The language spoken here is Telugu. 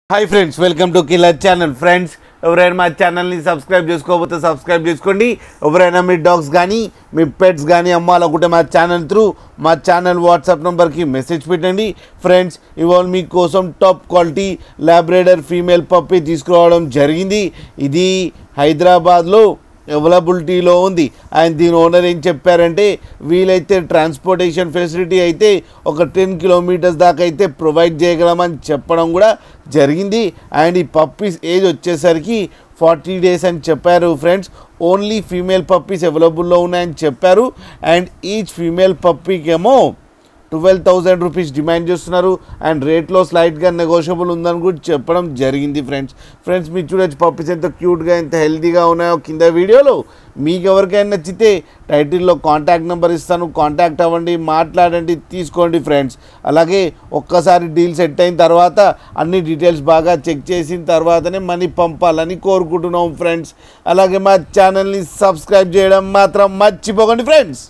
High friends welcome to killer channel friends ఎవరైనా మా ఛానల్ ని సబ్స్క్రైబ్ చేసుకోకపోతే సబ్స్క్రైబ్ చేసుకోండి ఎవరైనా మీ డాగ్స్ గాని మీ పెట్స్ గాని అమ్మాలనుకుంటే మా ఛానల్ త్రూ మా ఛానల్ వాట్సాప్ నంబర్ కి మెసేజ్ పెట్టండి ఫ్రెండ్స్ ఇవాళ మీ కోసం టాప్ క్వాలిటీ లాబ్రాడర్ ఫీమేల్ పప్పీ తీసుకురావడం జరిగింది ఇది హైదరాబాద్ లో అవైలబిలిటీలో ఉంది అండ్ దీని ఓనర్ ఏం చెప్పారంటే వీలైతే ట్రాన్స్పోర్టేషన్ ఫెసిలిటీ అయితే ఒక 10 కిలోమీటర్స్ దాకా అయితే ప్రొవైడ్ చేయగలమని చెప్పడం కూడా జరిగింది అండ్ ఈ పప్పీస్ ఏజ్ వచ్చేసరికి 40 డేస్ అని చెప్పారు ఫ్రెండ్స్ ఓన్లీ ఫీమేల్ పప్పీస్ అవైలబుల్లో ఉన్నాయని చెప్పారు అండ్ ఈచ్ ఫీమేల్ పప్పీకి ఏమో 12,000 రూపీస్ డిమాండ్ చేస్తున్నారు అండ్ రేట్లో స్లైట్గా నెగోషియబుల్ ఉందని కూడా చెప్పడం జరిగింది ఫ్రెండ్స్ మీరు చూడొచ్చు పప్పీస్ ఎంత క్యూట్గా ఎంత హెల్తీగా ఉన్నాయో కింద వీడియోలో మీకు ఎవరికైనా నచ్చితే టైటిల్లో కాంటాక్ట్ నెంబర్ ఇస్తాను కాంటాక్ట్ అవ్వండి మాట్లాడండి తీసుకోండి ఫ్రెండ్స్ అలాగే ఒక్కసారి డీల్ సెట్ అయిన తర్వాత అన్ని డీటెయిల్స్ బాగా చెక్ చేసిన తర్వాతనే మనీ పంపాలని కోరుకుంటున్నాం ఫ్రెండ్స్ అలాగే మా ఛానల్ని సబ్స్క్రైబ్ చేయడం మాత్రం మర్చిపోకండి ఫ్రెండ్స్.